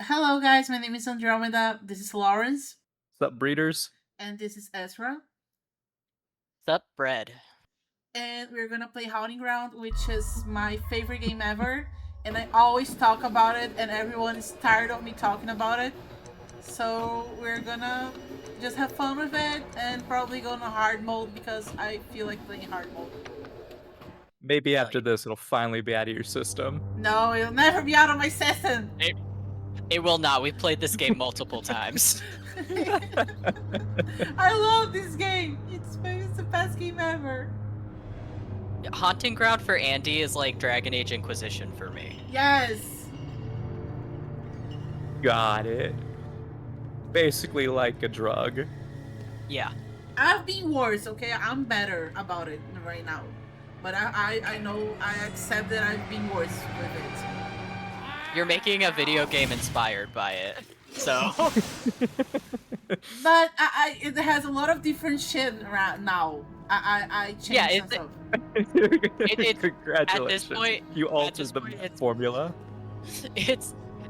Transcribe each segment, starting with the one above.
Hello, guys. My name is Andromeda. This is Lawrence, Sup, breeders? and this is Ezra. Sup, bread. And we're gonna play Howling Ground, which is my favorite game ever. And I always talk about it, and everyone is tired of me talking about it. So we're gonna just have fun with it and probably go on a hard mode because I feel like playing hard mode. Maybe Hell after this, it'll finally be out of your system. No, it'll never be out of my system. It will not. We've played this game multiple times. I love this game. It's the best game ever. Haunting Ground for Andie is like Dragon Age Inquisition for me. Yes. Got it. Basically like a drug. Yeah. I've been worse, okay? I'm better about it right now. But I know, I accept that I've been worse with it. You're making a video game inspired by it. So. But it has a lot of different shit right now. I changed Yeah, some stuff. Congratulations. At this point, you altered the formula.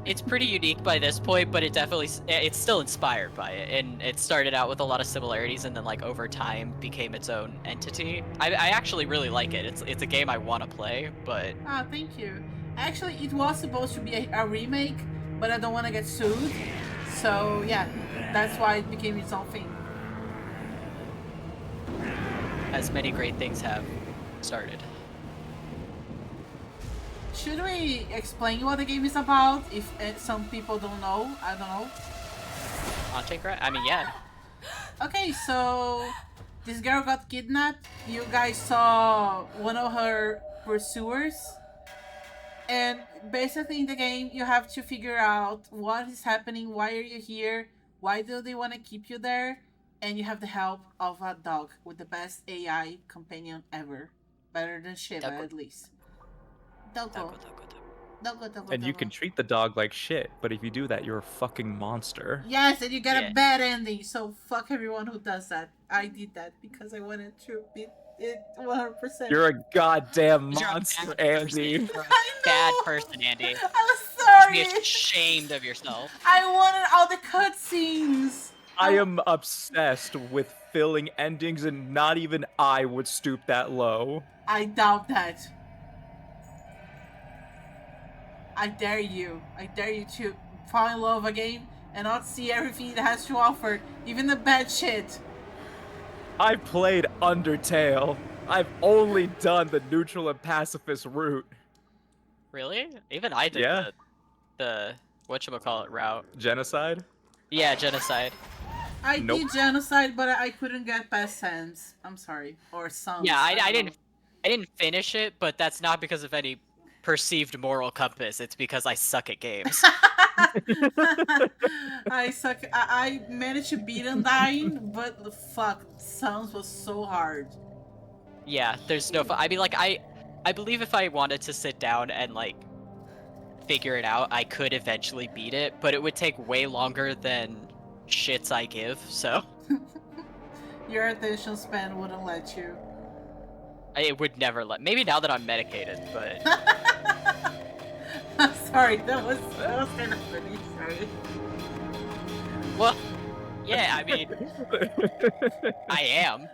It's pretty unique by this point, but it's still inspired by it, and it started out with a lot of similarities, and then like over time became its own entity. I actually really like it. It's a game I want to play, but Ah, thank you. Actually, it was supposed to be a remake, but I don't want to get sued. So yeah, that's why it became its own thing. as many great things have started. Should we explain what the game is about? If some people don't know, I don't know. Haunting Ground? I mean, yeah. Okay, so this girl got kidnapped. You guys saw one of her pursuers. And basically in the game, you have to figure out what is happening, why are you here, why do they want to keep you there, and you have the help of a dog with the best AI companion ever. Better than Shiva, Doggo. at least. Doggo. Doggo. And you can treat the dog like shit, but if you do that, you're a fucking monster. Yes, and you get Yeah. a bad ending, so fuck everyone who does that. I did that because I wanted to beat it 100%. You're a goddamn You're a monster, bad Andie. person. You're a I bad know. person, Andie. You I'm should sorry. be ashamed of yourself. I wanted all the cutscenes. I am obsessed with filling endings, and not even I would stoop that low. I doubt that. I dare you. I dare you to fall in love again and not see everything it has to offer, even the bad shit. I played Undertale. I've only done the neutral and pacifist route. Really? Even I did Yeah. the whatchamacallit route. Genocide? Yeah, genocide. I Nope. did genocide, but I couldn't get past Sans. I'm sorry. Or Sans. Yeah, I don't didn't finish it, but that's not because of any perceived moral compass. It's because I suck at games. know. I suck. I managed to beat Undying, but the fuck, Sans was so hard. Yeah, there's no I mean, like, I believe if I wanted to sit down and, like, figure it out, I could eventually beat it, but it would take way longer than shits I give, so Your attention span wouldn't let you. it would never let. Maybe now that I'm medicated, but I'm sorry, that was kind of funny. Sorry. well, yeah, I mean, I am.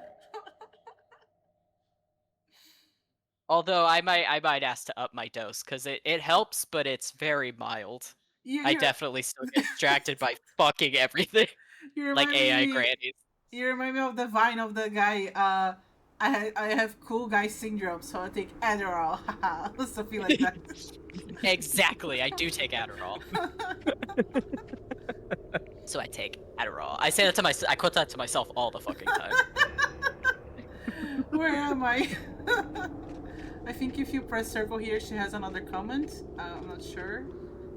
Although I might ask to up my dose because it helps, but it's very mild. I definitely still get distracted by fucking everything, you like remind AI me- grannies. You remind me of the vine of the guy. I have cool guy syndrome, so I take Adderall. Haha, something like that. Exactly, I do take Adderall. So I take Adderall. I say that to myself. I quote that to myself all the fucking time. Where am I? I think if you press circle here, she has another comment. I'm not sure.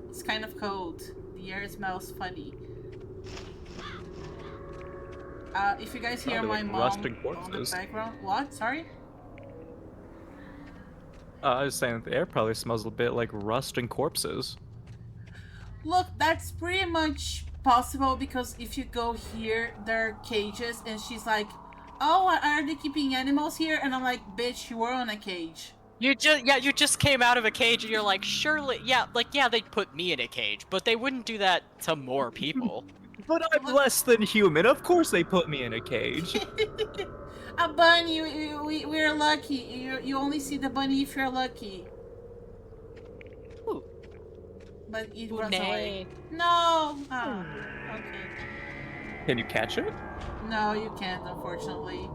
It's kind of cold. The air smells funny. If you guys hear Sounded my like mom rusting on the corpses. background, what? Sorry. I was saying that the air probably smells a bit like rusting corpses. Look, that's pretty much possible because if you go here, there are cages, and she's like, "Oh, are they keeping animals here?" And I'm like, "Bitch, you were on a cage." You just came out of a cage and you're like, surely, yeah, they'd put me in a cage, but they wouldn't do that to more people. But I'm less than human. Of course they put me in a cage. A bunny, we're lucky. You only see the bunny if you're lucky. Ooh. But it Ooh, runs away. nay. No! Oh, okay. Can you catch it? No, you can't, unfortunately.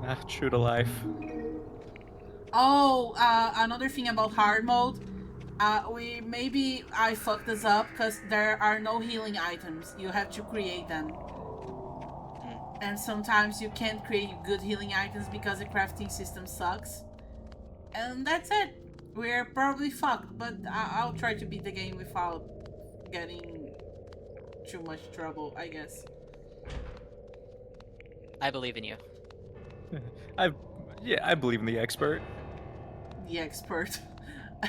Ah, true to life. Oh, another thing about hard mode. Maybe I fucked this up because there are no healing items. You have to create them. And sometimes you can't create good healing items because the crafting system sucks. And that's it. We're probably fucked, but I'll try to beat the game without getting too much trouble, I guess. I believe in you. I believe in the expert. The expert.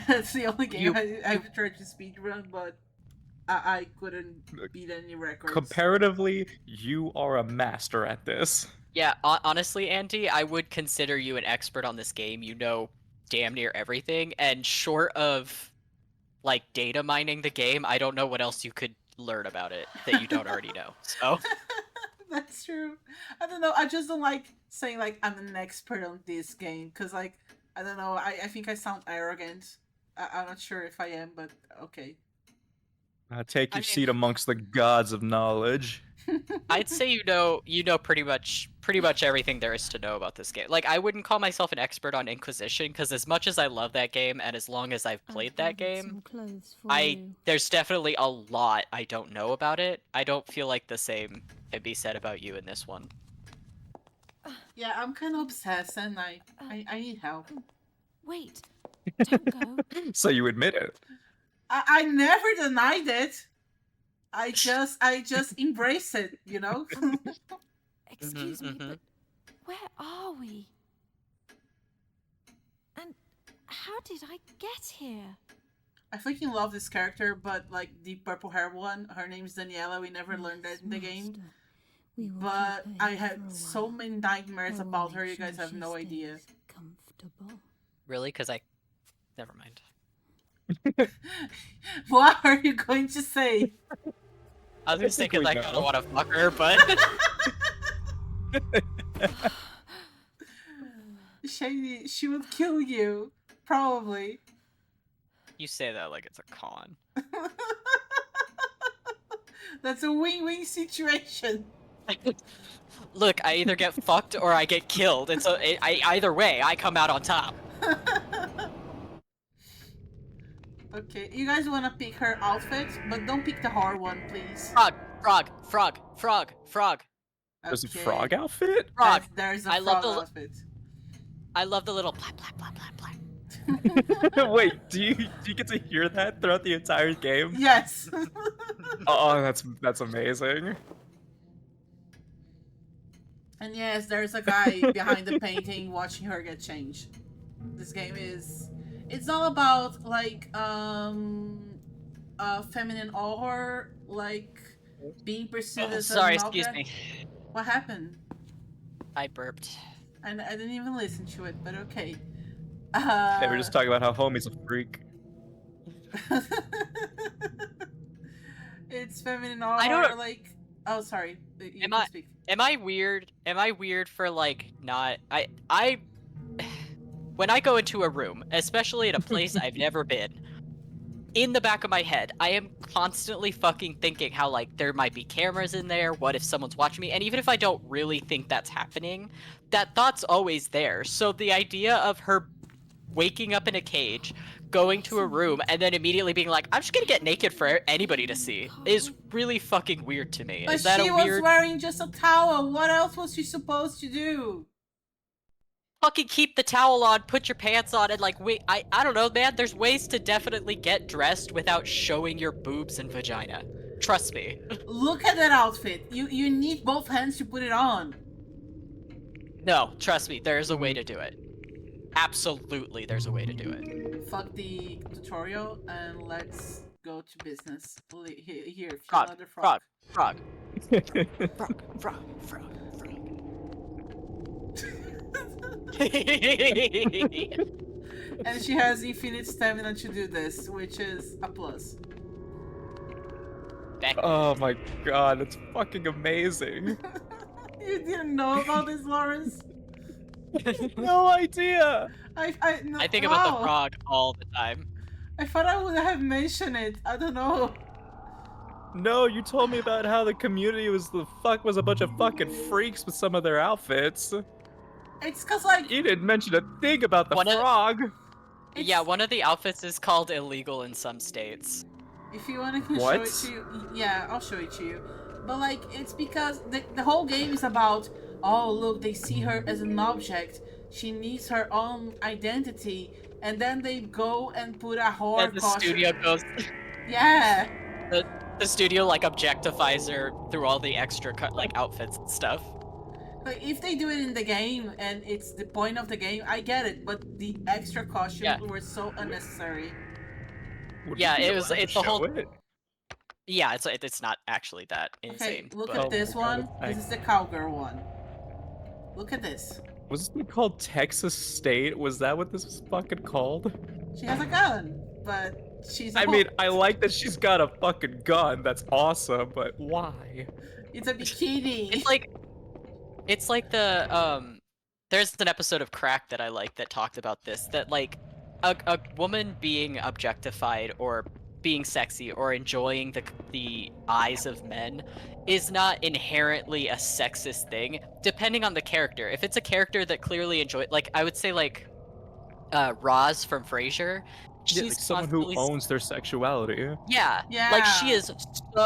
That's the only game I've tried to speedrun, but I couldn't beat any records. Comparatively, you are a master at this. Yeah, honestly, Andie, I would consider you an expert on this game. You know damn near everything, and short of like data mining the game, I don't know what else you could learn about it that you don't already know. So That's true. I don't know. I just don't like saying like I'm an expert on this game because like I don't know. I think I sound arrogant. I'm not sure if I am, but okay. Take your seat amongst the gods of knowledge. I'd say you know pretty much everything there is to know about this game. Like I wouldn't call myself an expert on Inquisition because as much as I love that game and as long as I've played that game, there's definitely a lot I don't know about it. I don't feel like the same can be said about you in this one. Yeah, I'm kind of obsessed and I need help. Wait, don't go. So you admit it. I never denied it. I just embrace it, you know? Excuse me, but where are we? And how did I get here? I fucking love this character, but like the purple hair one, her name's Daniela. We never learned that in the game. But I had so many nightmares about her, you guys have no idea. Comfortable. Really? Because never mind. What are you going to say? I was gonna say because I kind of want to fuck her, but Shady, she would kill you, probably. you say that like it's a con. That's a win-win situation. Look, I either get fucked or I get killed, and so either way, I come out on top. Okay, you guys want to pick her outfit, but don't pick the hard one, please. Frog. There's a frog outfit? Frog. There's a frog outfit. I love the little blah blah blah blah blah. Wait, do you get to hear that throughout the entire game? Yes. Oh, that's amazing. And yes, there's a guy behind the painting watching her get changed. This game is... It's all about, like, feminine horror, like, being pursued as sorry, an excuse object. me. What happened? I burped. And I didn't even listen to it, but okay. They were just talking about how homie's a freak. It's feminine horror, I don't... like... Oh, sorry. You Am can speak. Am I weird? Am I weird for, like, not... I... When I go into a room, especially in a place I've never been, in the back of my head, I am constantly fucking thinking how, like, there might be cameras in there, what if someone's watching me, and even if I don't really think that's happening, that thought's always there. So the idea of her waking up in a cage, going to a room, and then immediately being like, I'm just gonna get naked for anybody to see, is really fucking weird to me. But Is that she a weird... was wearing just a towel. What else was she supposed to do? Fucking keep the towel on, put your pants on, and like, wait, I don't know, man, there's ways to definitely get dressed without showing your boobs and vagina. Trust me. Look at that outfit. You need both hands to put it on. No, trust me, there's a way to do it. Absolutely, there's a way to do it. Fuck the tutorial and let's go to business. Here, kill Frog, another frog. frog. Frog. And she has infinite stamina to do this, which is a plus. Oh my god, it's fucking amazing. You didn't know about this, Lawrence? No idea. No, I think about the wow. frog all the time. I thought I would have mentioned it. I don't know. No, you told me about how the community was a bunch of fucking freaks with some of their outfits. It's cause like You didn't mention a thing about the One of- frog. Yeah, one of the outfits is called illegal in some states. if you want, I can What? show it to you. Yeah, I'll show it to you. But like, it's because the whole game is about, oh look, they see her as an object. She needs her own identity, and then they go and put a horror And the costume. studio goes. Yeah. The studio like objectifies her through all the extra like outfits and stuff. Like, if they do it in the game and it's the point of the game, I get it. But the extra costumes were so unnecessary. Yeah, Would you it's like to the whole. show it? Yeah, it's not actually that Okay, insane. look but... at Oh this my God, one. I- This is the cowgirl one. Look at this. Was this thing called Texas State? Was that what this was fucking called? She has a gun, but she's a I mean, I like that she's got a fucking gun. That's awesome, but why? it's a bikini. It's like the there's an episode of Crack that I like that talked about this, that like a woman being objectified or being sexy or enjoying the eyes of men is not inherently a sexist thing, depending on the character. If it's a character that clearly enjoy, like I would say like Roz from Frasier, Yeah, she's like someone who constantly owns their sexuality. Yeah, Yeah. like she is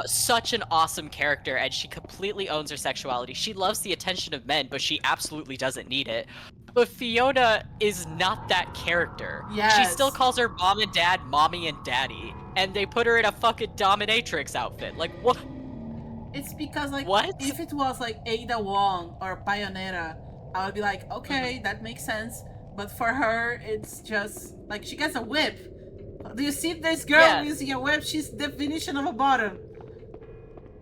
such an awesome character, and she completely owns her sexuality. She loves the attention of men, but she absolutely doesn't need it. But Fiona is not that character. She Yes. still calls her mom and dad mommy and daddy, and they put her in a fucking dominatrix outfit. Like what? It's because like What? if it was like Ada Wong or Bayonetta, I would be like, okay, that makes sense. But for her, it's just like she gets a whip. Do you see this girl Yeah. using a whip? She's definition of a bottom.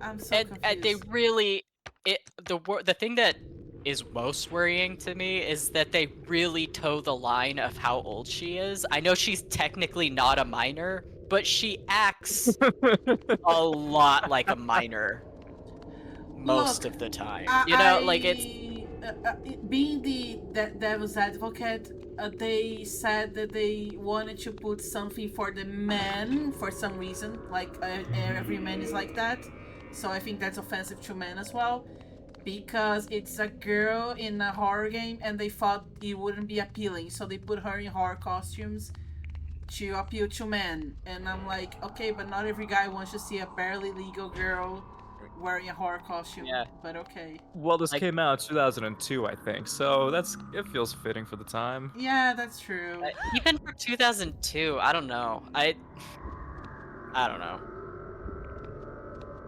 I'm so And confused. they really, the thing that is most worrying to me is that they really toe the line of how old she is. I know she's technically not a minor, but she acts a lot like a minor most Look, of the time. You know, like it's being the devil's advocate. They said that they wanted to put something for the men for some reason. Like every man is like that, so I think that's offensive to men as well. Because it's a girl in a horror game, and they thought it wouldn't be appealing, so they put her in horror costumes to appeal to men. And I'm like, okay, but not every guy wants to see a barely legal girl wearing a horror costume. Yeah. But okay. Well, this Like- came out in 2002, I think, so it feels fitting for the time. Yeah, that's true. even for 2002. I don't know. I don't know.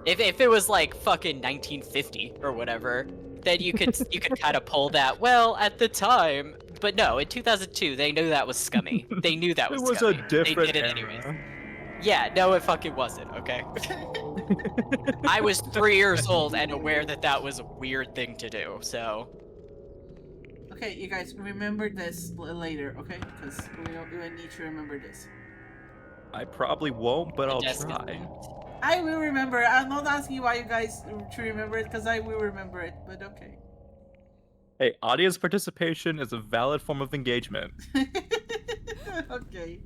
If it was like fucking 1950 or whatever, then you could kind of pull that. Well, at the time, but no, in 2002 they knew that was scummy. They knew that was. It was scummy. a different They did it era. anyways. Yeah, no, it fucking wasn't. Okay. I was 3 years old and aware that that was a weird thing to do. So. Okay, you guys, remember this later, okay? Because we need to remember this. I probably won't, but I'll Desk is try. locked. I will remember. I'm not asking why you guys to remember it, because I will remember it, but okay. Hey, audience participation is a valid form of engagement. Okay.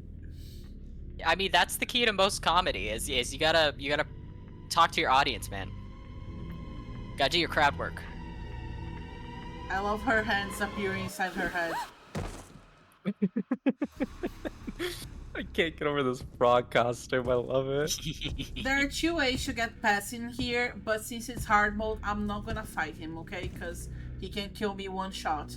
I mean, that's the key to most comedy. Is you gotta talk to your audience, man. Gotta do your crowd work. I love her hands appearing inside her head. I can't get over this frog costume. I love it. There are 2 ways to get past in here, but since it's hard mode, I'm not gonna fight him, okay? Because he can kill me one shot.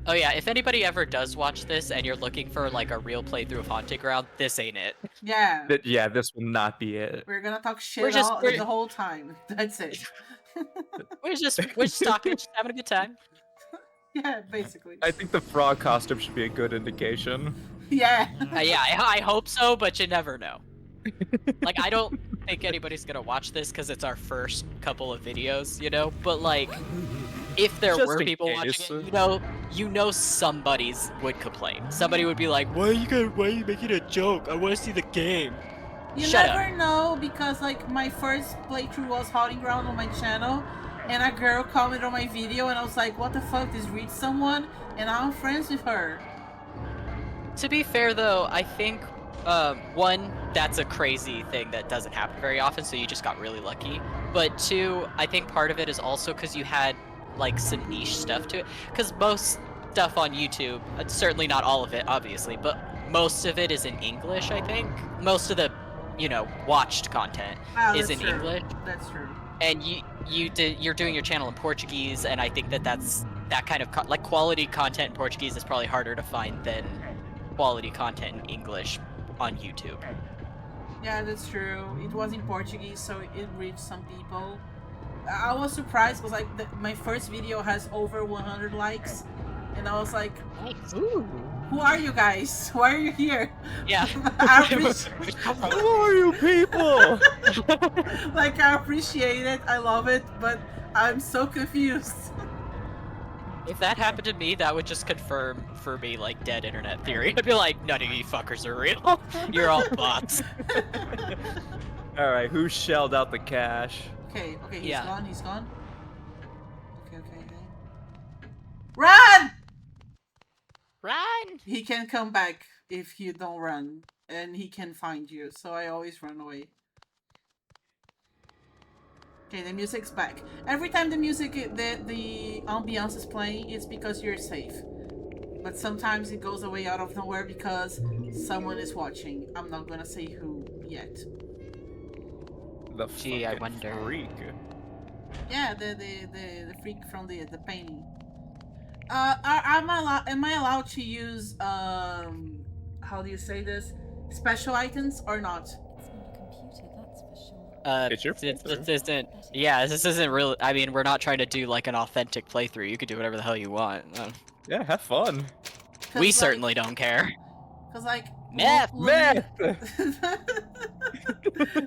Oh yeah, if anybody ever does watch this and you're looking for like a real playthrough of Haunted Ground, this ain't it. Yeah. Yeah, this will not be it. We're gonna talk shit we're- the whole time. That's it. We're just talking, just having a good time. Yeah, basically. I think the frog costume should be a good indication. Yeah. Yeah, I hope so, but you never know. Like, I don't think anybody's gonna watch this because it's our first couple of videos, you know? But like, if there Just were in people case. watching it, you know somebody's would complain. Somebody would be like, why are you making a joke? I want to see the game. You Shut never up. know, because like my first playthrough was Haunting Ground on my channel, and a girl commented on my video, and I was like, what the fuck, this reach someone? And I'm friends with her. To be fair though, I think one, that's a crazy thing that doesn't happen very often, so you just got really lucky. But two, I think part of it is also because you had like some niche stuff to it. Because most stuff on YouTube, certainly not all of it, obviously, but most of it is in English. I think most of the, watched content is in English. That's true. And you're doing your channel in Portuguese, and I think that's that kind of like quality content in Portuguese is probably harder to find than quality content in English on YouTube. Yeah, that's true. It was in Portuguese, so it reached some people. I was surprised because like my first video has over 100 likes, and I was like, Ooh. who are you guys? Why are you here? Yeah. Who are you people? Like, I appreciate it, I love it, but I'm so confused. If that happened to me, that would just confirm for me like dead internet theory. I'd be like, none of you fuckers are real. You're all bots. Alright, who shelled out the cash? Okay, he's Yeah. gone, he's gone. Okay. Run! Run! He can come back if you don't run, and he can find you, so I always run away. Okay, the music's back. Every time the ambiance is playing, it's because you're safe. But sometimes it goes away out of nowhere because someone is watching. I'm not gonna say who yet. The Gee, I fucking wonder. freak. Yeah, the freak from the painting. Am I allowed to use how do you say this? Special items or not? It's not a computer, that's for sure. It's your This playthrough. isn't. Yeah, this isn't really. I mean, we're not trying to do like an authentic playthrough. You could do whatever the hell you want. Yeah, have fun. We certainly don't care. Cause like Meth!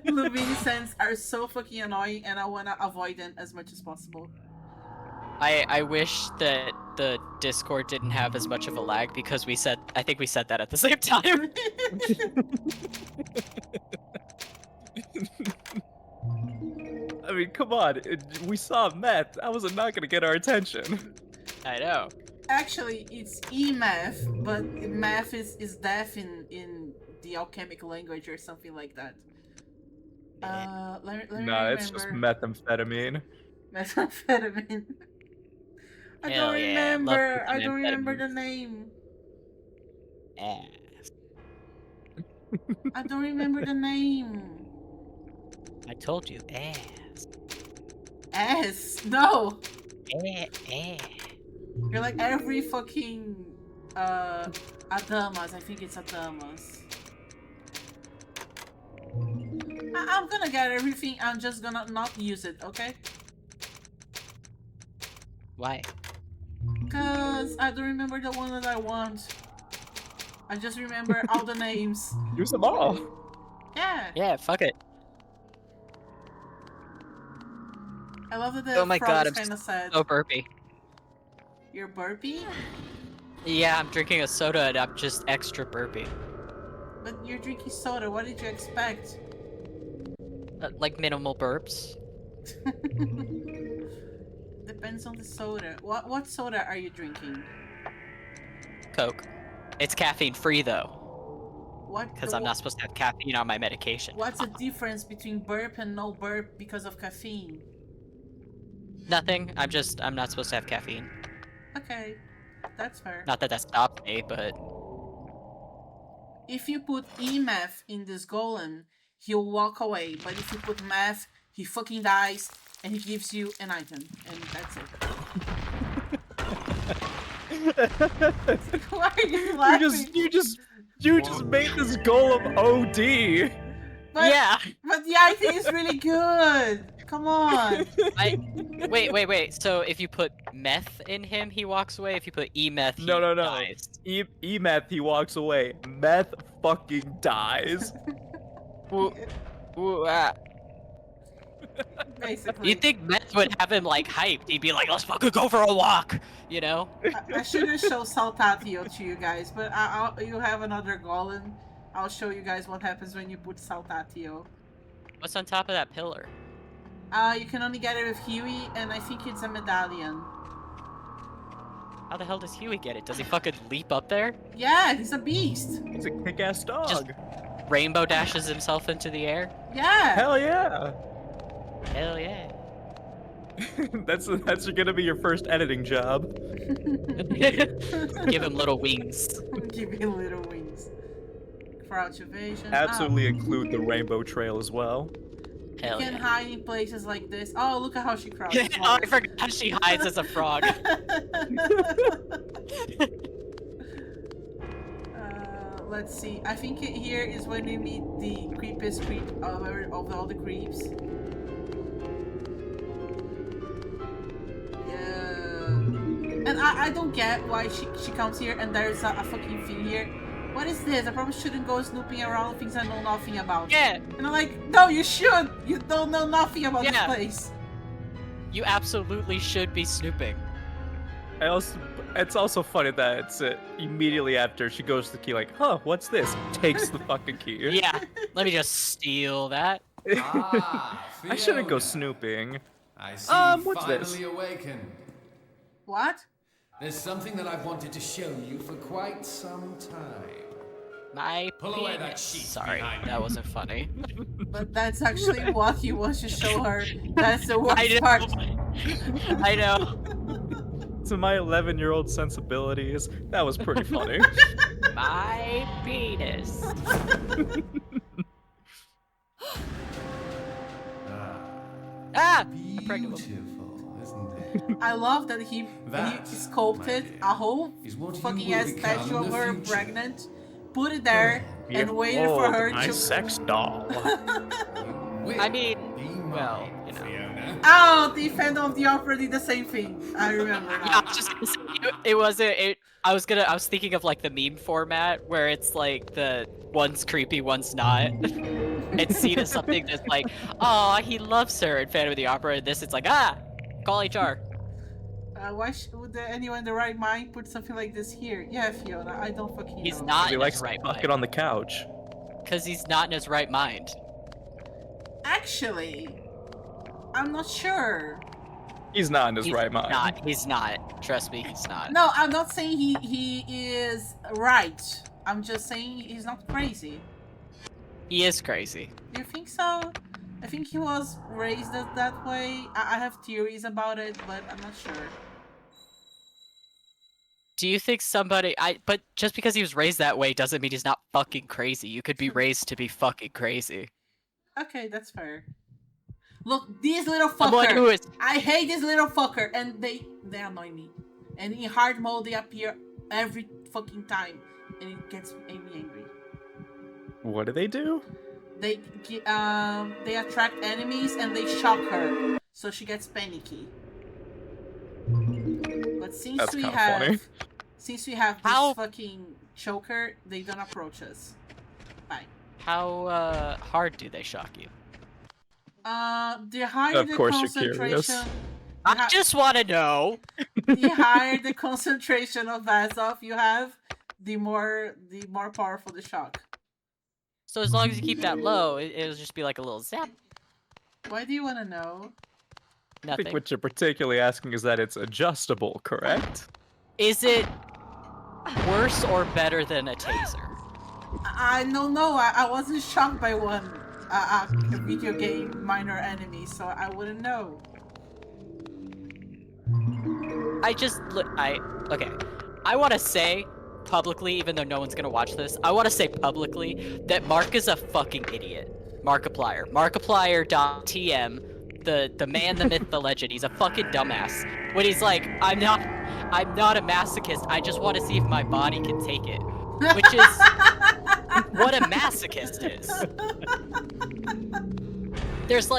luminescence are so fucking annoying, and I wanna avoid them as much as possible. I wish that the Discord didn't have as much of a lag because I think we said that at the same time. I mean, come on. We saw meth. How was it not gonna get our attention? I know. Actually, it's e-math, but math is deaf in the alchemic language or something like that. Let me Nah, remember. it's just methamphetamine. Methamphetamine. I Hell don't yeah, love remember. some I don't remember amphetamines. the name. Ass. I don't remember the name. I told you, ass. S. No. Eh. You're like every fucking Adamas. I think it's Adamas. I'm gonna get everything. I'm just gonna not use it, okay? Why? Cause I don't remember the one that I want. I just remember all the names. Use them all. Yeah. Yeah, fuck it. I love that the Oh my frog god, is I'm kind of sad. so burpy. You're burpy? Yeah, I'm drinking a soda and I'm just extra burpy. But you're drinking soda. What did you expect? Like minimal burps. Depends on the soda. What soda are you drinking? Coke. It's caffeine free though, What? because I'm not supposed to have caffeine on my medication. What's the difference between burp and no burp because of caffeine? Nothing. I'm not supposed to have caffeine. Okay, that's fair. Not that stopped me, but If you put E-Math in this golem, he'll walk away. But if you put math, he fucking dies and he gives you an item. And that's it. Why are you laughing? You just made this golem OD. But, yeah. But the item is really good. Come on. Wait. So if you put meth in him, he walks away. If you put e-meth, he No. dies. E-meth, he walks away. Meth fucking dies. Ooh, Basically. You'd think Meth would have him like hyped. He'd be like, "Let's fucking go for a walk," you know? I shouldn't show Saltatio to you guys, but you have another golem. I'll show you guys what happens when you put Saltatio. What's on top of that pillar? You can only get it with Huey, and I think it's a medallion. How the hell does Huey get it? Does he fucking leap up there? Yeah, he's a beast. He's a kick-ass dog. Just- Rainbow dashes himself into the air? Yeah. Hell yeah. Hell yeah. that's gonna be your first editing job. Give him little wings. Give him little wings. Crouch evasion. Absolutely include the rainbow trail as well. Hell You can yeah. hide in places like this. Oh, look at how she crouches. Oh, I forgot how she hides as a frog. Let's see. I think here is when we meet the creepiest creep of all the creeps. Yeah. And I don't get why she comes here and there's a fucking thing here. What is this? I probably shouldn't go snooping around things I know nothing about. Yeah. And I'm like, no, you should. You don't know nothing about this Yeah. place. You absolutely should be snooping. It's also funny that it's immediately after she goes to the key, like, huh, what's this? Takes the fucking key. Yeah. Let me just steal that. I shouldn't go Fiona. snooping. I see you what's finally this? awakened. What? There's something that I've wanted to show you for quite some time. My Pull away that penis. sheet Sorry, behind that you. wasn't funny. But that's actually what he wants to show her. That's the worst I know. part. I know. To my 11-year-old sensibilities, that was pretty funny. My penis. Ah! A pregnant woman. Beautiful, isn't it? I love that he That, sculpted my dear, a whole is what you fucking will ass become statue in of the her future. pregnant, put it there, and waited for her my to. sex doll. Will I mean, be well, mine, you know. Fiona. Oh, the Phantom of the Opera did the same thing. I remember Yeah, I now. was just gonna say, it wasn't. I was thinking of like the meme format where it's like the one's creepy, one's not. It's seen as something that's like, oh, he loves her in Phantom of the Opera. And this, it's like, call HR. Why would anyone in the right mind put something like this here? Yeah, Fiona, I don't fucking He's know. not He in likes his to right fuck mind. it on the couch. Because he's not in his right mind. Actually, I'm not sure. He's not in his He's right mind. Not. He's not. Trust me, he's not. No, I'm not saying he is right. I'm just saying he's not crazy. He is crazy. Do you think so? I think he was raised that way. I have theories about it, but I'm not sure. Do you think but just because he was raised that way doesn't mean he's not fucking crazy. You could be raised to be fucking crazy. Okay, that's fair. Look, this little Someone who fucker. is I hate this little fucker, and they annoy me. And in hard mode, they appear every fucking time, and it gets me angry. What do they do? They attract enemies and they shock her, so she gets panicky. But since That's we kinda have, funny. since we have this How- fucking choker, they don't approach us. Bye. how hard do they shock you? The higher Of the course you're curious. concentration, I just want to know. the higher the concentration of Vazov you have, the more powerful the shock. So as long as you keep that low, it'll just be like a little zap. Why do you want to know? I Nothing. think what you're particularly asking is that it's adjustable, correct? Is it worse or better than a taser? I don't know. I wasn't shocked by one a video game minor enemy, so I wouldn't know. Okay. I want to say publicly, even though no one's gonna watch this, I want to say publicly that Mark is a fucking idiot. Markiplier. Markiplier.tm. The man, the myth, the legend. He's a fucking dumbass. When he's like, I'm not a masochist. I just want to see if my body can take it. Which is what a masochist is. There's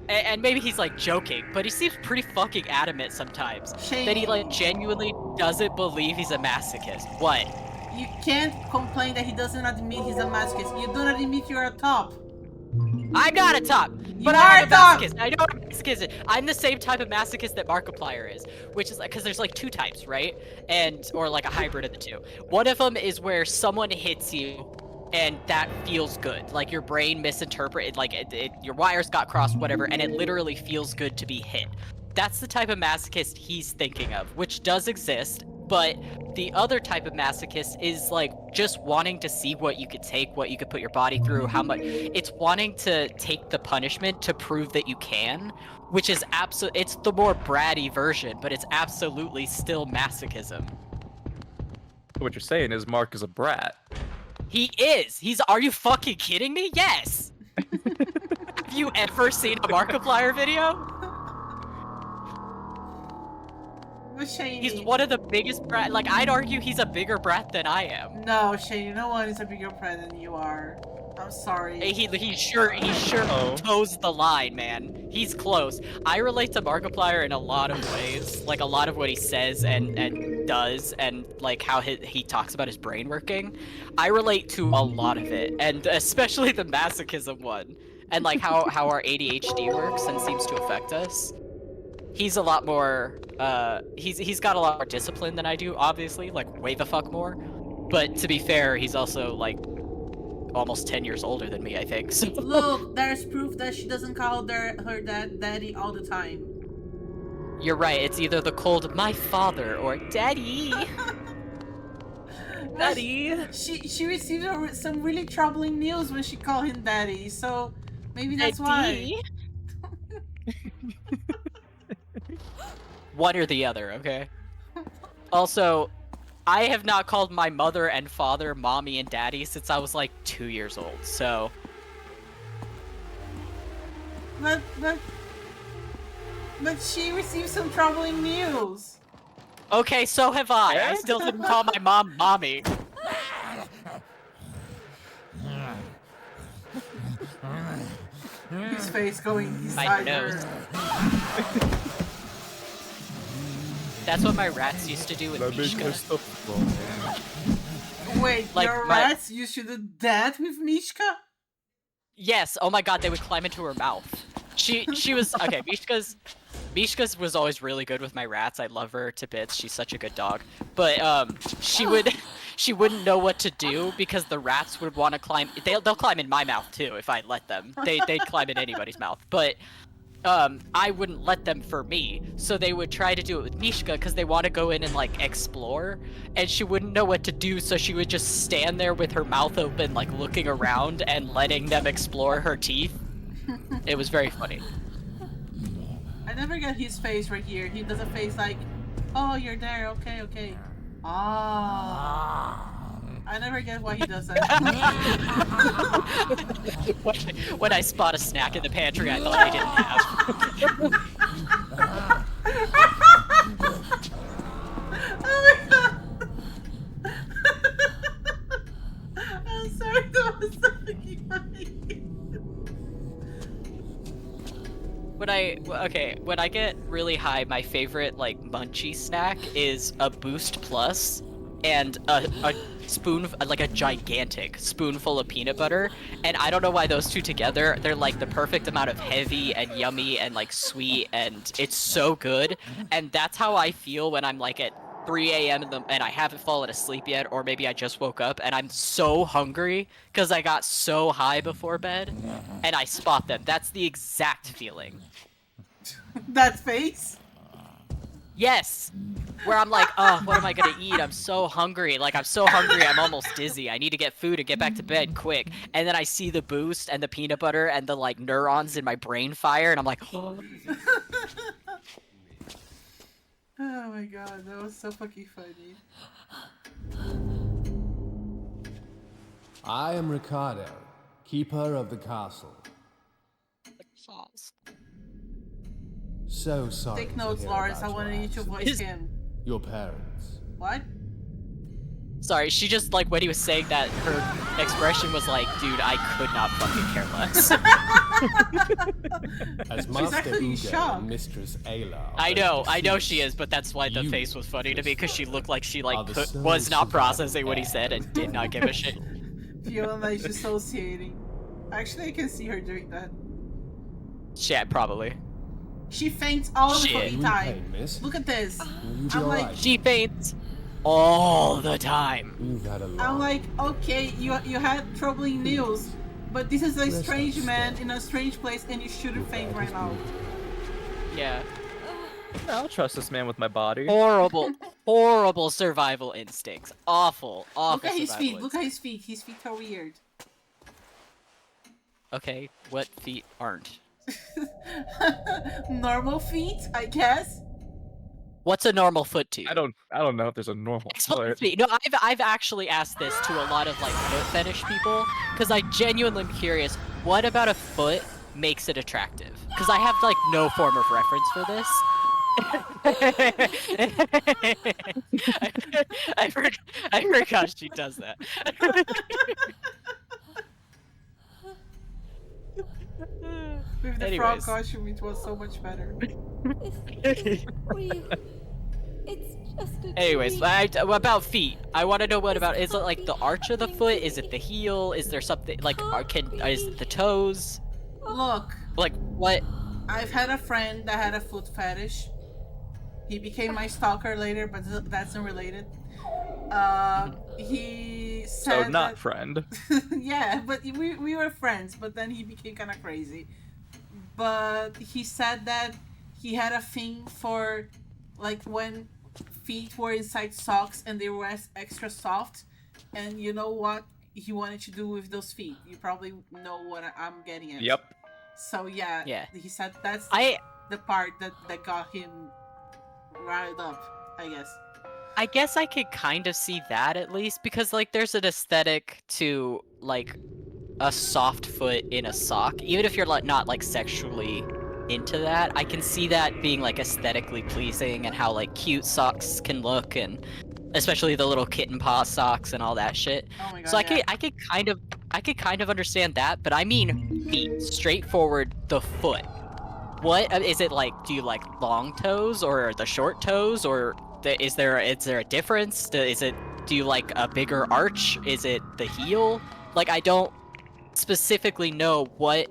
and maybe he's like joking, but he seems pretty fucking adamant sometimes that he like genuinely doesn't believe he's a masochist. What? You can't complain that he doesn't admit he's a masochist. You don't admit you're a top. I'm not a top. But You I'm are a dog. masochist. I know what a masochist is. I'm the same type of masochist that Markiplier is, which is like, because there's like two types, right? Or like a hybrid of the two. One of them is where someone hits you, and that feels good. Like your brain misinterpreted, like your wires got crossed, whatever, and it literally feels good to be hit. That's the type of masochist he's thinking of, which does exist, but the other type of masochist is like just wanting to see what you could take, what you could put your body through, how much. It's wanting to take the punishment to prove that you can, which is it's the more bratty version, but it's absolutely still masochism. What you're saying is Mark is a brat. He is. Are you fucking kidding me? Yes. Have you ever seen a Markiplier video? He's one of the biggest brat. Like, I'd argue he's a bigger brat than I am. No, Shane, no one is a bigger brat than you are. I'm sorry. He sure toes the line, man. He's close. I relate to Markiplier in a lot of ways, like a lot of what he says and does, and like how he talks about his brain working. I relate to a lot of it, and especially the masochism one, and like how our ADHD works and seems to affect us. He's a lot more, he's got a lot more discipline than I do, obviously, like way the fuck more. But to be fair, he's also like almost 10 years older than me, I think. So. Look, there's proof that she doesn't call her dad daddy all the time. You're right, it's either the cold "my father" or "daddy." Daddy. She received some really troubling news when she called him daddy, so maybe that's why. One or the other, okay? Also, I have not called my mother and father mommy and daddy since I was like 2 years old, so... But she received some troubling news. Okay, so have I. I still didn't call my mom mommy. His face going My inside nose. her. That's what my rats used to do with Mishka. Wait, Like, your rats used to do that with Mishka? Yes, oh my god, they would climb into her mouth. She was, okay, Mishka's was always really good with my rats. I love her to bits. She's such a good dog. But, she wouldn't know what to do because the rats would want to climb. They'll climb in my mouth too if I let them. They'd climb in anybody's mouth. But, I wouldn't let them for me. So they would try to do it with Mishka because they want to go in and, like, explore. And she wouldn't know what to do, so she would just stand there with her mouth open, like, looking around and letting them explore her teeth. It was very funny. I never get his face right here. He does a face like, oh, you're there, okay, okay. Ah. I never get why he does that. When I spot a snack in the pantry I thought I didn't have. Oh my god. I'm sorry, that was so fucking funny. When I get really high, my favorite like munchie snack is a Boost Plus and a spoon, like a gigantic spoonful of peanut butter. And I don't know why those two together, they're like the perfect amount of heavy and yummy and like sweet, and it's so good. And that's how I feel when I'm like at 3 a.m. and I haven't fallen asleep yet, or maybe I just woke up and I'm so hungry because I got so high before bed, and I spot them. That's the exact feeling. That face? Yes! Where I'm like, oh, what am I gonna eat? I'm so hungry. Like, I'm so hungry, I'm almost dizzy. I need to get food and get back to bed quick. And then I see the boost and the peanut butter and the, like, neurons in my brain fire, and I'm like, oh. Oh my god, that was so fucking funny. I am Ricardo, keeper of the castle. So sorry. Take notes, to hear Lawrence. I about wanted your you to voice accident. him. Your parents. What? Sorry, she just, like, when he was saying that, her expression was like, dude, I could not fucking care less. As She's Master actually Uga shocked. and Mistress Ayla. I know deceased, she is, but that's why the you, face was funny to me, because she looked like she, are like, the sole was not processing survivor what he said and did not give a shit. Fiona is dissociating. Actually, I can see her doing that. Shit, probably. She faints all the Shit. fucking Pain, time. miss. Look at this. Will you be I'm like, alright? She faints all the time. You've had a long. I'm like, okay, you had troubling news, but this is a Rest strange up, man Steph. in a strange place, and you shouldn't faint right now. Yeah. I'll trust this man with my body. Horrible, horrible survival instincts. Awful, awful. Look at his survival feet. Look at his feet. His feet are weird. Okay, what feet aren't? Normal feet, I guess. What's a normal foot to you? I don't know if there's a normal Explain foot. to me. No, I've actually asked this to a lot of like foot fetish people because I genuinely am curious. What about a foot makes it attractive? Because I have like no form of reference for this. I forgot she does that. With the frog Anyways. costume, it was so much better. It's real. It's just a Anyways, dream. about feet. I want to know what about. Is it like the arch of the foot? Is it the heel? Is there something like? Is it the toes? Look, Like what? I've had a friend that had a foot fetish. He became my stalker later, but that's unrelated. He said So not that- friend. yeah, but we were friends, but then he became kind of crazy. But he said that he had a thing for, like, when feet were inside socks and they were extra soft, and you know what he wanted to do with those feet. You probably know what I'm getting at. Yep. So yeah, he said that's the part that got him riled up, I guess. I guess I could kind of see that at least because like there's an aesthetic to like a soft foot in a sock, even if you're like not like sexually into that. I can see that being like aesthetically pleasing and how like cute socks can look, and especially the little kitten paw socks and all that shit. Oh my god. So yeah. I could kind of understand that, but I mean feet, straightforward the foot. What is it like? Do you like long toes or the short toes, or is there a difference? Do you like a bigger arch? Is it the heel? Like I don't specifically know what,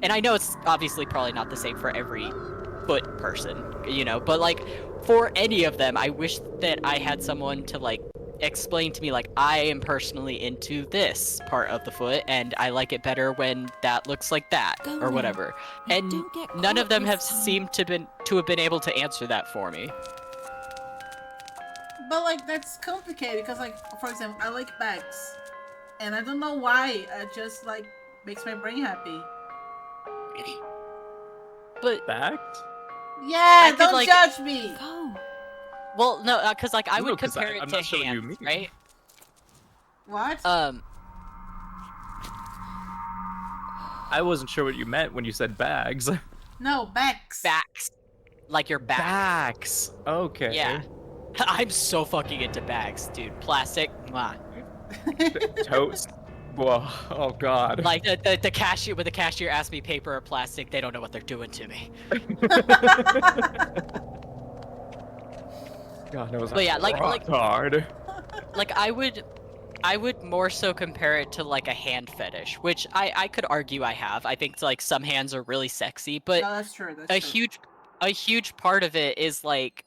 and I know it's obviously probably not the same for every foot person, you know, but like for any of them, I wish that I had someone to like explain to me like I am personally into this part of the foot and I like it better when that looks like that Go or on. whatever. And And don't get none of caught them this have time. seemed to have been able to answer that for me. But like that's complicated because like for example, I like bags, and I don't know why. It just like makes my brain happy. But Fact? Yeah, could, don't like- judge me. Go. well, no, because like I No, would 'cause compare I'm it not to sure what you hands, mean. right? What? I wasn't sure what you meant when you said bags. No, bags. Backs, like your back. Backs. Okay. Yeah. I'm so fucking into bags, dude. Plastic, mwah. Toast. Whoa. Oh god. Like the cashier, when the cashier asks me paper or plastic, they don't know what they're doing to me. God knows. But yeah, like hard. like I would more so compare it to like a hand fetish, which I could argue I have. I think like some hands are really sexy, but No, that's true. That's true. a huge part of it is like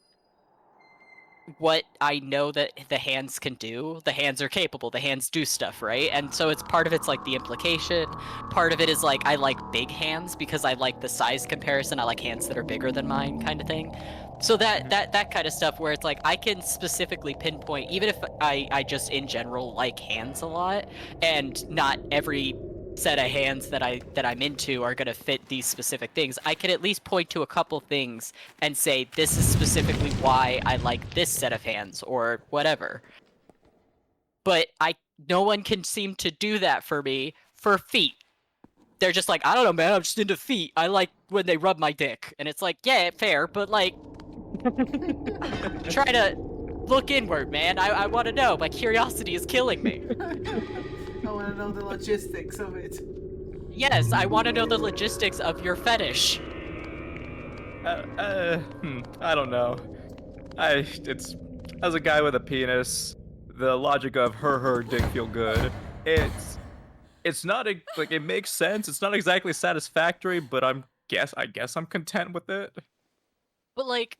what I know that the hands can do. The hands are capable. The hands do stuff, right? And so it's part of it's like the implication. Part of it is like I like big hands because I like the size comparison. I like hands that are bigger than mine, kind of thing. So that kind of stuff where it's like I can specifically pinpoint, even if I just in general like hands a lot, and not every set of hands that I'm into are gonna fit these specific things. I can at least point to a couple things and say this is specifically why I like this set of hands or whatever. But no one can seem to do that for me for feet. They're just like, I don't know, man, I'm just into feet. I like when they rub my dick. And it's like, yeah, fair, but like try to look inward, man. I want to know. My curiosity is killing me. I want to know the logistics of it. Yes, I want to know the logistics of your fetish. I don't know. It's as a guy with a penis, the logic of her dick feel good. It's not like it makes sense. It's not exactly satisfactory, but I'm guess I'm content with it. But like,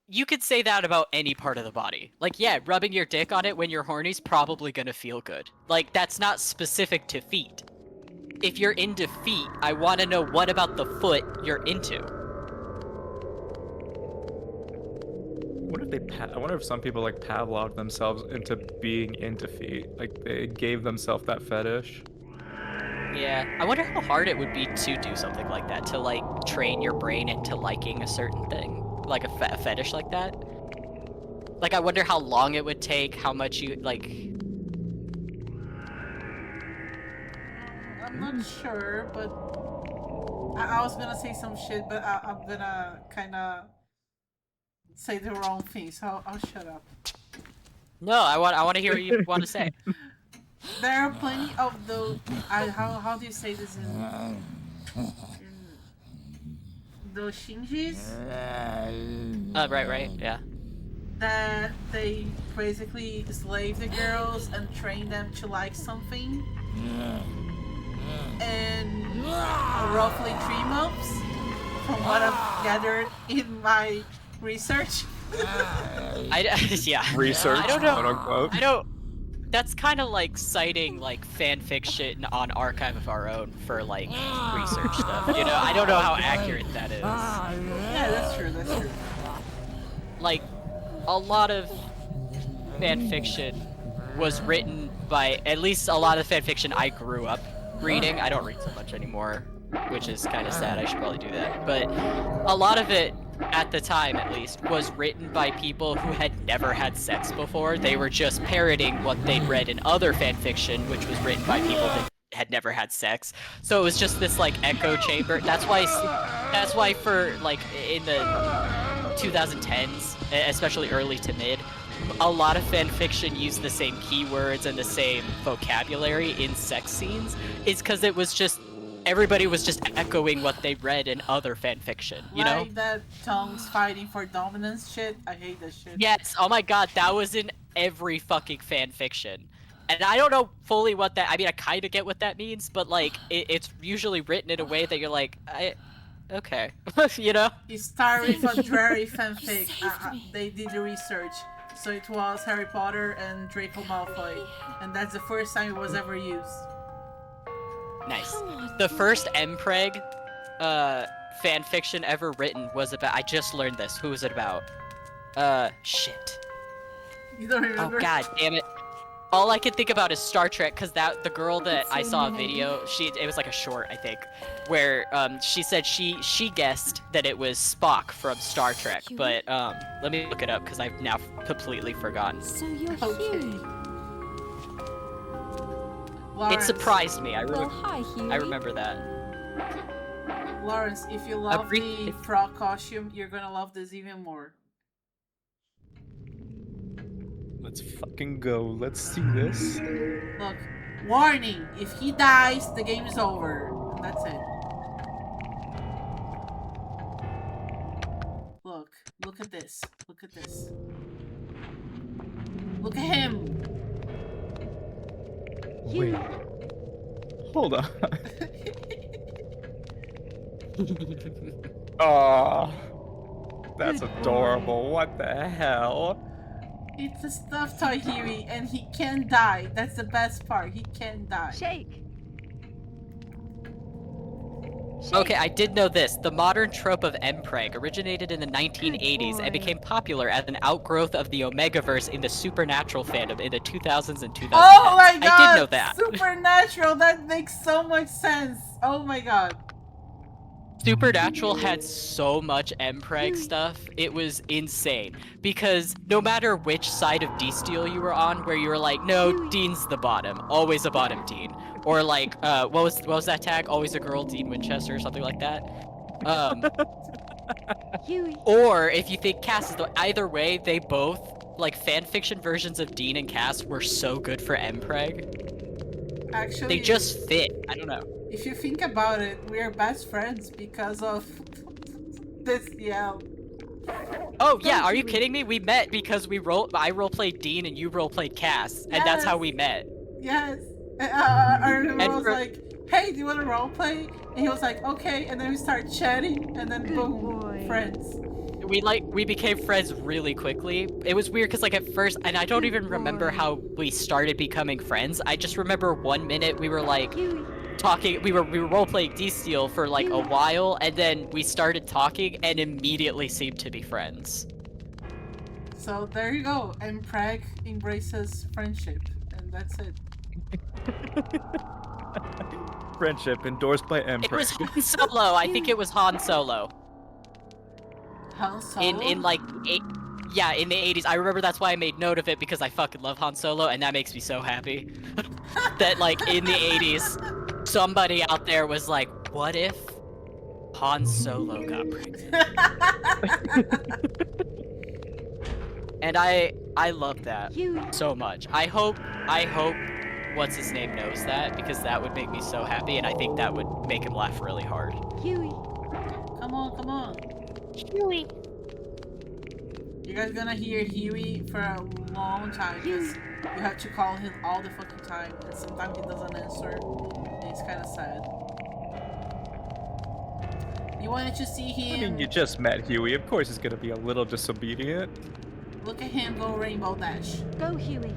you could say that about any part of the body. Like, yeah, rubbing your dick on it when you're horny's probably gonna feel good. Like, that's not specific to feet. If you're into feet, I want to know what about the foot you're into. What if I wonder if some people like Pavloved themselves into being into feet. Like they gave themselves that fetish. Yeah, I wonder how hard it would be to do something like that, to like train your brain into liking a certain thing, like a fetish like that. Like, I wonder how long it would take, how much you like. I'm not sure, but I was gonna say some shit, but I'm gonna kind of say the wrong thing, so I'll shut up. No, I want to hear what you want to say. There are plenty of those. How do you say this in those shinjis? Right, yeah. That they basically slave the girls and train them to like something. And roughly 3 months, from what I've gathered in my research. Yeah. Research, I don't know. quote unquote. I don't. That's kind of like citing like fan fiction on Archive of Our Own for like research stuff. You know, I don't know how accurate that is. Yeah, that's true. That's true. Like, a lot of fan fiction was written by, at least a lot of fan fiction I grew up reading. I don't read so much anymore, which is kind of sad. I should probably do that. But a lot of it, at the time at least, was written by people who had never had sex before. They were just parroting what they'd read in other fan fiction, which was written by people that had never had sex. So it was just this like echo chamber. That's why for like in the 2010s, especially early to mid, a lot of fan fiction used the same keywords and the same vocabulary in sex scenes, is because it was just everybody was just echoing what they read in other fan fiction, you know? Like that tongues fighting for dominance shit. I hate that shit. Yes, oh my god, that was in every fucking fan fiction. And I don't know fully what that, I mean, I kind of get what that means, but like, it's usually written in a way that you're like, okay, you know? It started with a dreary You fanfic. saved me. They did the research. So it was Harry Potter and Draco Malfoy. And that's the first time it was ever used. Nice. Come on, The Andie. first Mpreg fan fiction ever written was about, I just learned this, who was it about? Shit. You don't Oh remember? god damn it. All I can think about is Star Trek, because that the girl that I saw a video, it was like a short, I think, where she said she guessed that it was Spock from Star Trek, but let me look it up because I've now completely forgotten. So you're Okay. Huey. It Lawrence, surprised me. Well, hi, Huey. I remember that. Lawrence, if you love the brief- frog costume, you're gonna love this even more. Let's fucking go. Let's see this. Look, warning! If he dies, the game is over. And that's it. Look at this. Look at this. Look at him! Wait. Hold on. Oh, that's adorable. What the hell? It's a stuffed toy Huey, and he can die. That's the best part. He can die. Shake. Okay, I did know this. The modern trope of Mpreg originated in the 1980s and became popular as an outgrowth of the Omegaverse in the supernatural fandom in the 2000s and 2010s. Oh my god! I did know that. Supernatural! That makes so much sense! Oh my god. Supernatural had so much Mpreg stuff, it was insane. Because no matter which side of D-Steel you were on, where you were like, no, Dean's the bottom, always a bottom Dean. Or like, what was that tag? Always a girl, Dean Winchester, or something like that. Huey. Or if you think Cass is either way, they both, like, fanfiction versions of Dean and Cass were so good for Mpreg. Actually, They just fit. I don't know. if you think about it, we are best friends because of this DL. Oh yeah, are you kidding me? We met because I roleplayed Dean and you roleplayed Cass, and that's how we met. Yes. I remember I And was for- like, hey, do you want to roleplay? And he was like, okay. And then we started chatting, and then Good boom, boy. friends. We became friends really quickly. It was weird because like at first, and I don't Good even remember boy. how we started becoming friends. I just remember one minute we were like Huey. talking. We were role playing D-Steel for like a while, and then we started talking and immediately seemed to be friends. So there you go. And Prague embraces friendship, and that's it. Friendship endorsed by It Emperor. was Han Solo. I think it was Han Solo. Han Solo? In like in the 80s. I remember that's why I made note of it because I fucking love Han Solo, and that makes me so happy. That like in the 80s, somebody out there was like, what if Han Solo got pregnant? And I love that Huey. so much. I hope what's his name knows that, because that would make me so happy, and I think that would make him laugh really hard. Huey. Come on, come on. Huey. You guys gonna hear Huey for a long time because you have to call him all the fucking time, and sometimes he doesn't answer, and it's kind of sad. You wanted to see I him. mean, you just met Huey. Of course, he's gonna be a little disobedient. Look at him go Rainbow Dash. Go Huey.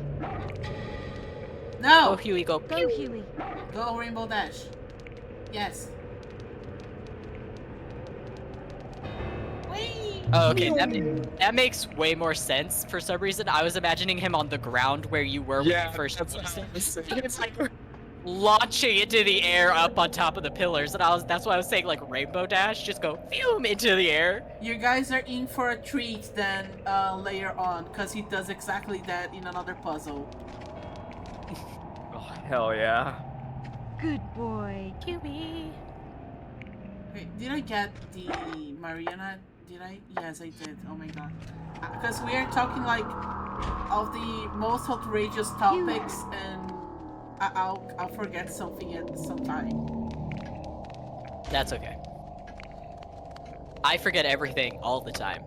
No! Oh, Huey, go. Go Huey. Go Rainbow Dash. Yes. Whee! Oh, okay, that makes way more sense for some reason. I was imagining him on the ground where you were when you first that's what I was saying. It's like launching into the air up on top of the pillars, and that's why I was saying like Rainbow Dash, just go phew into the air. You guys are in for a treat then later on, because he does exactly that in another puzzle. Oh, hell yeah. Good boy. Huey. Wait, did I get the Mariana? Did I? Yes, I did. Oh my god. Because we are talking like of the most outrageous topics, and I'll forget something at some time. That's okay. I forget everything all the time.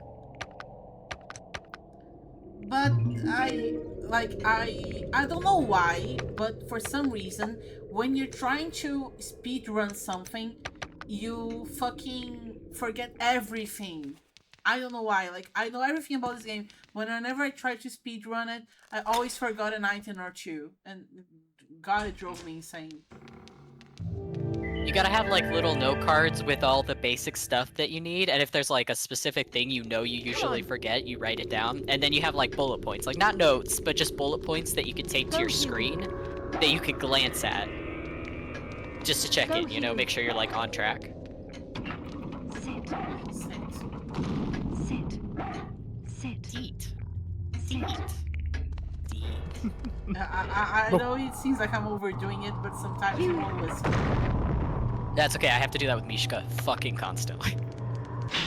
But I don't know why, but for some reason, when you're trying to speedrun something, you fucking forget everything. I don't know why. Like, I know everything about this game. Whenever I try to speedrun it, I always forgot an item or two. And God, it drove me insane. You gotta have like little note cards with all the basic stuff that you need, and if there's like a specific thing you usually forget, you write it down, and then you have like bullet points, like not notes, but just bullet points that you could tape to your screen that you could glance at just to check in, you know, make sure you're like on track. Sit. Sit. Sit. Sit. Eat. Eat. I know it seems like I'm overdoing it, but sometimes you won't listen. That's okay, I have to do that with Mishka fucking constantly.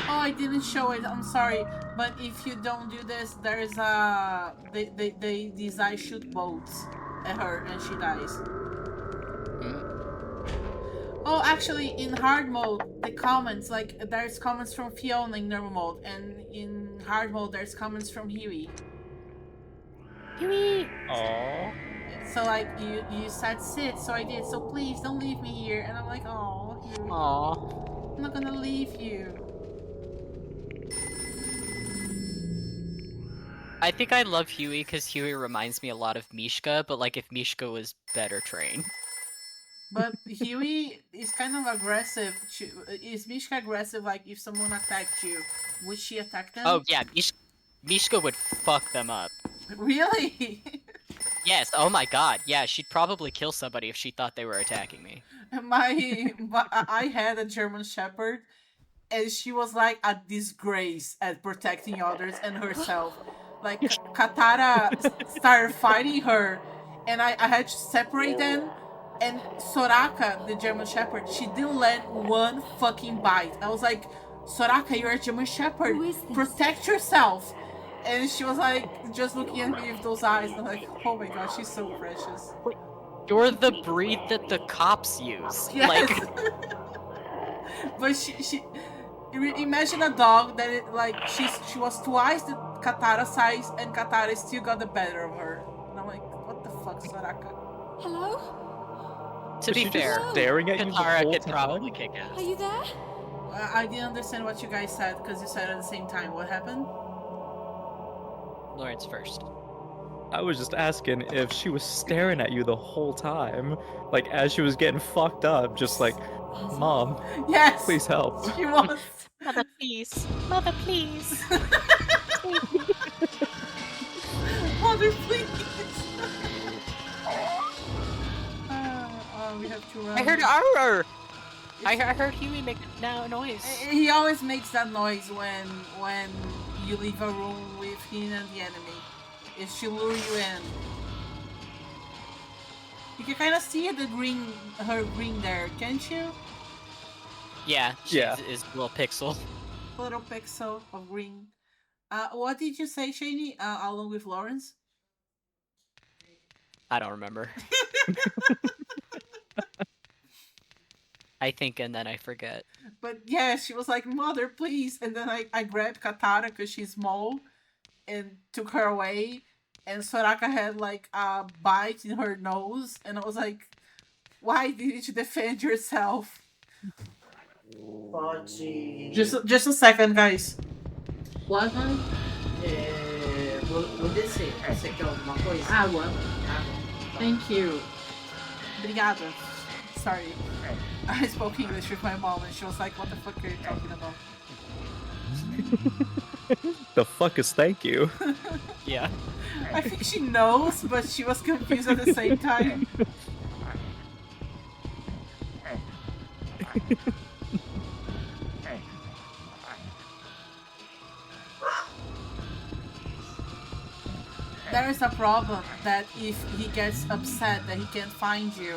Oh, I didn't show it. I'm sorry, but if you don't do this, there's a these eyes shoot bolts at her and she dies. Oh, actually, in hard mode, the comments, like there's comments from Fiona in normal mode, and in hard mode there's comments from Huey. Huey. Aww. So like you said sit, so I did. So please don't leave me here, and I'm like, oh, Huey, Aww. I'm not gonna leave you. I think I love Huey because Huey reminds me a lot of Mishka, but like if Mishka was better trained. But Huey is kind of aggressive. Is Mishka aggressive? Like if someone attacked you, would she attack them? Oh yeah, Mishka would fuck them up. Really? Yes, oh my god, yeah, she'd probably kill somebody if she thought they were attacking me. I had a German Shepherd, and she was like a disgrace at protecting others and herself. Like Katara started fighting her, and I had to separate them. And Soraka, the German Shepherd, she didn't let one fucking bite. I was like, Soraka, you're a German Shepherd. Who is this? Protect yourself. And she was like, just looking at me with those eyes. I'm like, oh my god, she's so precious. You're the breed that the cops use. Yes. Like, But she imagine a dog that she was twice the Katara size, and Katara still got the better of her. And I'm like, what the fuck, Soraka? Hello? To Was be she fair, just staring at you the Katara whole could time? probably kick Are ass. you there? I didn't understand what you guys said because you said at the same time. What happened? Lawrence first. I was just asking if she was staring at you the whole time, like as she was getting fucked up, just like, Mom, Yes. please help. She was. Mother, please. Mother, please. Mother, please. We have to run. I heard arr. I heard Huey make a noise. He always makes that noise when you leave a room with him and the enemy. It's to lure you in. You can kind of see her green there, can't you? Yeah, Yeah. is a little pixel. Little pixel of green. What did you say, Shani? Along with Lawrence? I don't remember. I think and then I forget. But yeah, she was like, "Mother, please!" And then I grabbed Katara because she's small, and took her away. And Soraka had like a bite in her nose, and I was like, "Why didn't you defend yourself?" Pode. Just a second, guys. What? Vou descer. Você quer alguma coisa? Água. Thank you. Obrigada. Sorry. I spoke English with my mom, and she was like, "What the fuck are you talking about?" The fuck is thank you? Yeah. I think she knows, but she was confused at the same time. There is a problem that if he gets upset that he can't find you,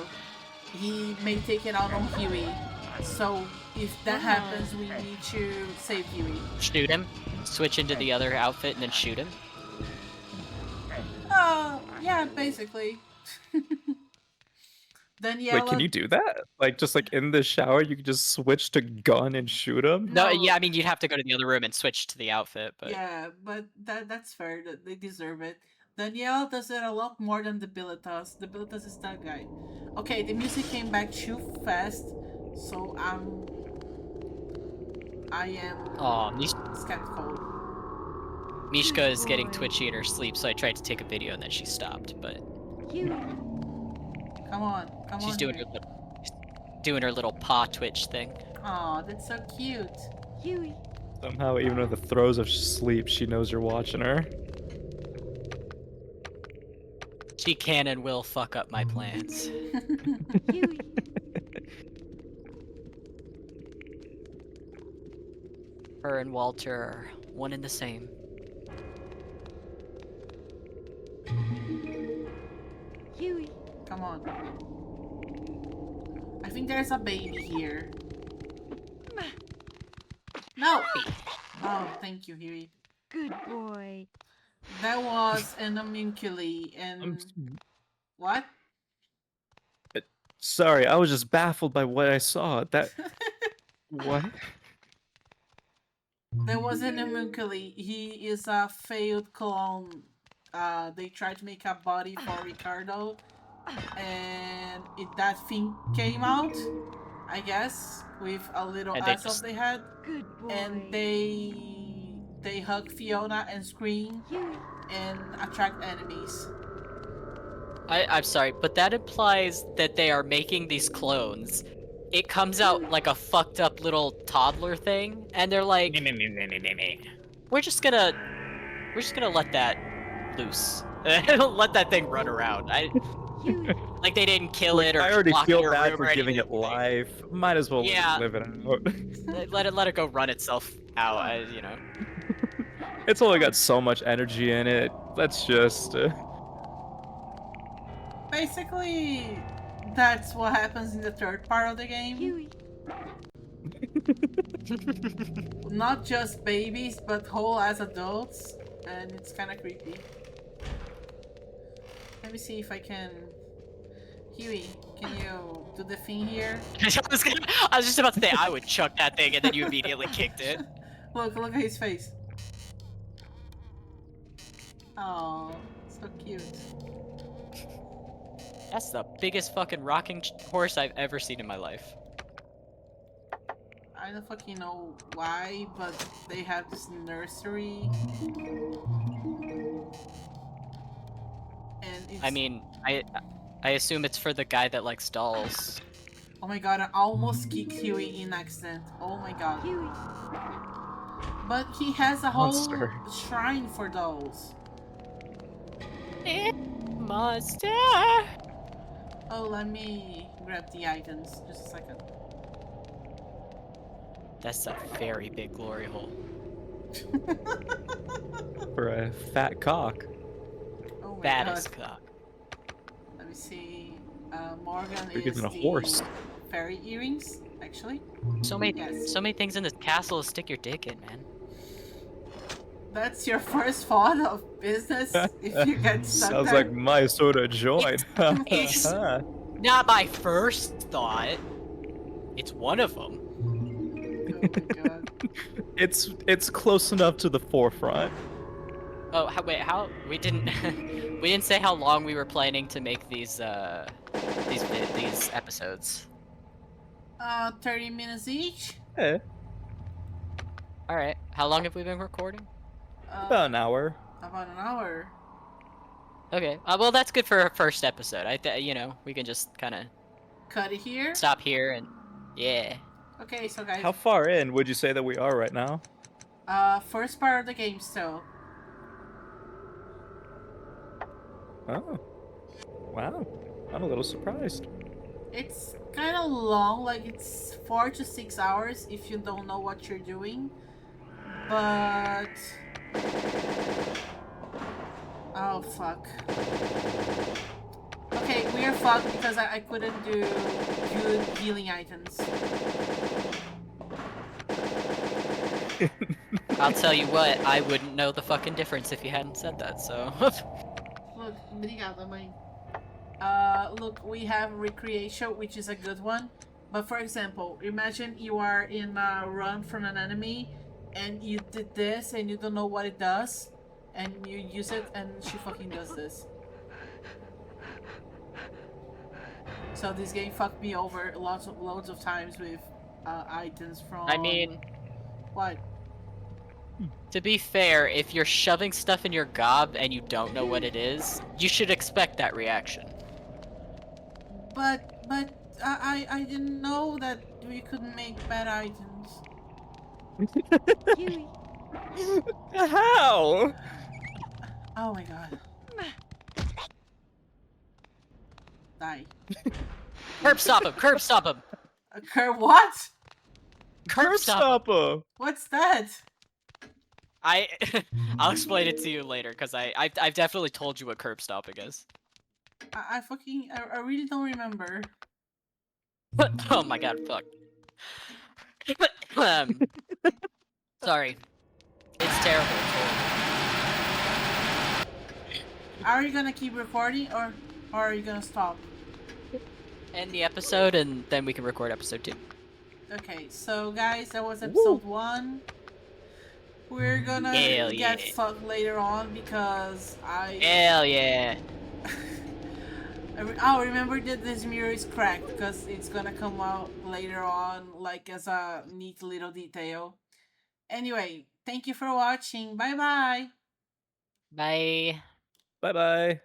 he may take it out on Huey. So if that happens, we need to save Huey. Shoot him. Switch into the other outfit and then shoot him. Yeah, basically. Daniela. Wait, can you do that? Like, just like in the shower, you could just switch to gun and shoot him? No, yeah, I mean you'd have to go to the other room and switch to the outfit, but Yeah, but that's fair. That they deserve it. Danielle does it a lot more than Debilitas. Debilitas is that guy. Okay, the music came back too fast, so I am skeptical. Mishka is getting twitchy in her sleep, so I tried to take a video and then she stopped, but Come on, she's doing her little paw twitch thing. Aw, that's so cute. Huey. Somehow, even in the throes of sleep, she knows you're watching her. She can and will fuck up my plans. Huey. Her and Walter are one and the same. Huey. Come on. I think there's a baby here. No! Oh, thank you, Huey. Good boy. That was an homunculi and... What? Sorry, I was just baffled by what I saw. That... What? There was an homunculi. He is a failed clone. They tried to make a body for Ricardo, and that thing came out, I guess, with a little And they ass just- they had, Good boy. and they hug Fiona and scream Huey. and attract enemies. I'm sorry, but that implies that they are making these clones. It comes out like a fucked up little toddler thing, and they're like, we're just gonna let that loose. Let that thing run around. Huey. Like they didn't kill it or I already lock it in feel a bad room for or giving it anything. life. Might as well Yeah. live it out. Let it go run itself out. You know. It's only got so much energy in it. Let's just... Basically, that's what happens in the third part of the game. Huey. Not just babies, but whole as adults, and it's kind of creepy. Let me see if I can... Huey, can you do the thing here? I was just about to say I would chuck that thing, and then you immediately kicked it. Look at his face. Oh, so cute. That's the biggest fucking rocking horse I've ever seen in my life. I don't fucking know why, but they have this nursery. And it's... I mean, I assume it's for the guy that likes dolls. Oh my god, I almost kicked Huey in accident. Oh my god. Huey. But he has a whole Monster. shrine for dolls. Monster! Oh, let me grab the items. Just a second. That's a very big glory hole. For a fat cock. Oh my Fattest god. cock. Let me see. Morgan Bigger is than a the horse. fairy earrings, actually. So many Yes. things in this castle to stick your dick in, man. That's your first thought of business if you get stuck Sounds there? like my sort of joint. It's not my first thought. It's one of them. Oh my god. It's close enough to the forefront. Oh, wait, how we didn't we didn't say how long we were planning to make these episodes. 30 minutes each? Eh, All right, how long have we been recording? about an hour. About an hour. Okay, well that's good for a first episode. You know, we can just kind of Cut it here. stop here and yeah. Okay, so guys, How far in would you say that we are right now? first part of the game still. Oh. Wow. I'm a little surprised. It's kind of long, like it's 4 to 6 hours if you don't know what you're doing. But... Oh, fuck. Okay, we are fucked because I couldn't do good healing items. I'll tell you what, I wouldn't know the fucking difference if you hadn't said that. So. Look, obrigada, mãe. Look, we have recreation, which is a good one. But for example, imagine you are in a run from an enemy, and you did this, and you don't know what it does, and you use it, and she fucking does this. So this game fucked me over loads of times with items from... I mean, What? to be fair, if you're shoving stuff in your gob and you don't know what it is, you should expect that reaction. But I didn't know that we could make bad items. Huey. How? Oh my god. Die. Curb stop him! Curb stop him! What? Curb stop him! Stopper. What's that? I'll explain it to you later, because I've definitely told you what curb stopping is. I really don't remember. Oh my god, fuck. Sorry. It's terrible. Are you gonna keep recording or are you gonna stop? End the episode and then we can record episode 2. Okay, so guys, that was episode 1. We're gonna Hell get yeah. fucked later on because Hell yeah. Oh, remember that this mirror is cracked because it's gonna come out later on, like as a neat little detail. Anyway, thank you for watching. Bye bye. Bye. Bye bye.